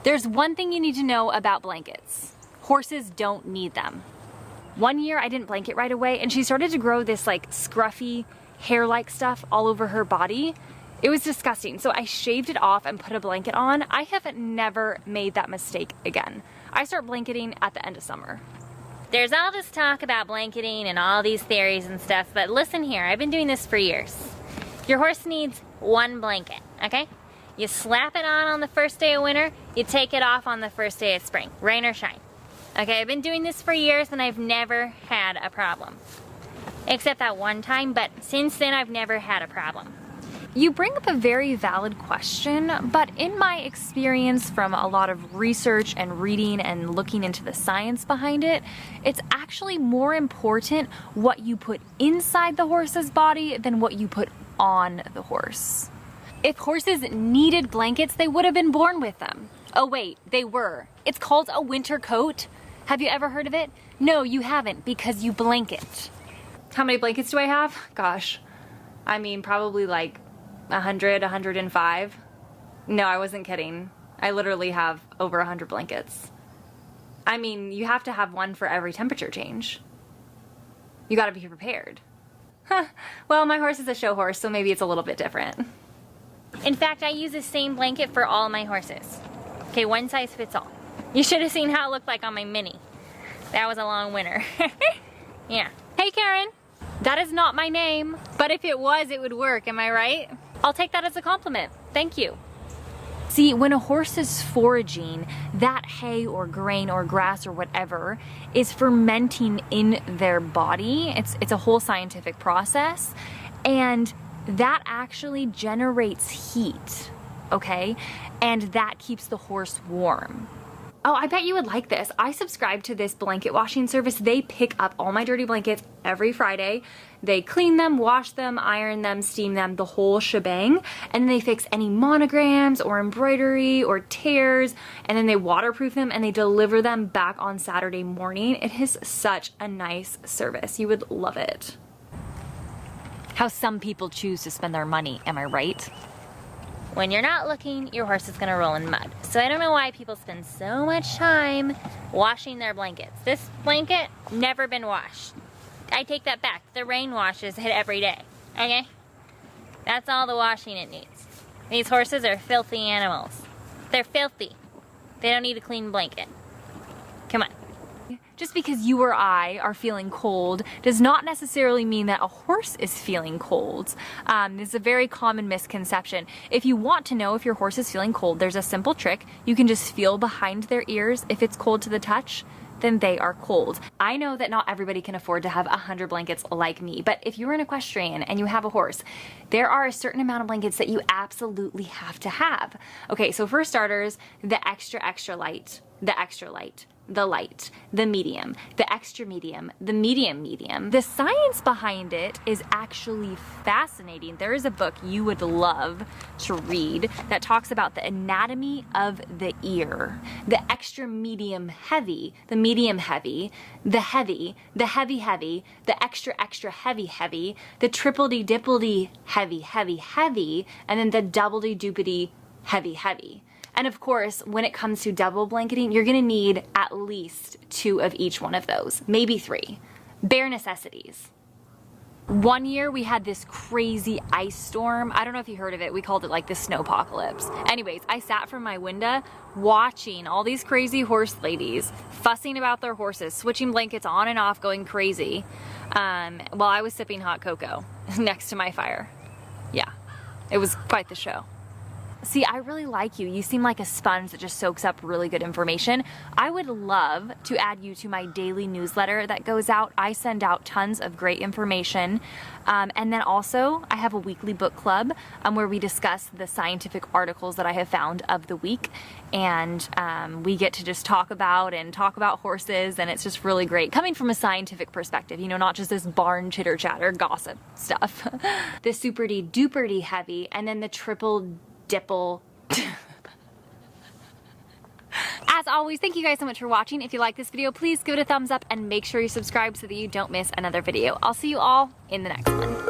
There's one thing you need to know about blankets. Horses don't need them. One year I didn't blanket right away and she started to grow this like scruffy hair-like stuff all over her body. It was disgusting. So I shaved it off and put a blanket on. I have never made that mistake again. I start blanketing at the end of summer. There's all this talk about blanketing and all these theories and stuff, but listen here, I've been doing this for years. Your horse needs one blanket, okay? You slap it on the first day of winter, you take it off on the first day of spring, rain or shine. Okay, I've been doing this for years and I've never had a problem. Except that one time, but since then I've never had a problem. You bring up a very valid question, but in my experience from a lot of research and reading and looking into the science behind it, it's actually more important what you put inside the horse's body than what you put on the horse. If horses needed blankets, they would have been born with them. Oh wait, they were. It's called a winter coat. Have you ever heard of it? No, you haven't, because you blanket. How many blankets do I have? Gosh, I mean probably like 100, 105. No, I wasn't kidding. I literally have over 100 blankets. I mean, you have to have one for every temperature change. You gotta be prepared. Huh. Well, my horse is a show horse, so maybe it's a little bit different. In fact, I use the same blanket for all my horses. Okay, one size fits all. You should have seen how it looked like on my Mini. That was a long winter. Yeah. Hey, Karen. That is not my name, but if it was, it would work, am I right? I'll take that as a compliment. Thank you. See, when a horse is foraging, that hay or grain or grass or whatever is fermenting in their body. It's a whole scientific process, and that actually generates heat, okay? And that keeps the horse warm. Oh, I bet you would like this. I subscribe to this blanket washing service. They pick up all my dirty blankets every Friday. They clean them, wash them, iron them, steam them, the whole shebang. And then they fix any monograms or embroidery or tears, and then they waterproof them and they deliver them back on Saturday morning. It is such a nice service. You would love it. How some people choose to spend their money, am I right? When you're not looking, your horse is gonna roll in mud. So I don't know why people spend so much time washing their blankets. This blanket, never been washed. I take that back. The rain washes it every day, okay? That's all the washing it needs. These horses are filthy animals. They're filthy. They don't need a clean blanket. Come on. Just because you or I are feeling cold does not necessarily mean that a horse is feeling cold. This is a very common misconception. If you want to know if your horse is feeling cold, there's a simple trick. You can just feel behind their ears. If it's cold to the touch, then they are cold. I know that not everybody can afford to have 100 blankets like me, but if you're an equestrian and you have a horse, there are a certain amount of blankets that you absolutely have to have. Okay, so for starters, the extra light, the extra light, the light, the medium, the extra medium, the medium. The science behind it is actually fascinating. There is a book you would love to read that talks about the anatomy of the ear. The extra medium heavy, the medium heavy, the heavy, the heavy, the extra heavy, the tripledy-dipledy heavy, and then the doubledy-doopedy heavy. And of course, when it comes to double blanketing, you're gonna need at least 2 of each one of those, maybe 3. Bare necessities. One year we had this crazy ice storm. I don't know if you heard of it. We called it like the snowpocalypse. Anyways, I sat from my window watching all these crazy horse ladies fussing about their horses, switching blankets on and off, going crazy, while I was sipping hot cocoa next to my fire. Yeah, it was quite the show. See, I really like you. You seem like a sponge that just soaks up really good information. I would love to add you to my daily newsletter that goes out. I send out tons of great information. And then also, I have a weekly book club where we discuss the scientific articles that I have found of the week. And we get to just talk about horses, and it's just really great. Coming from a scientific perspective, you know, not just this barn chitter chatter gossip stuff. The superdy duperdy heavy, and then the triple dipple. As always, thank you guys so much for watching. If you like this video, please give it a thumbs up and make sure you subscribe so that you don't miss another video. I'll see you all in the next one.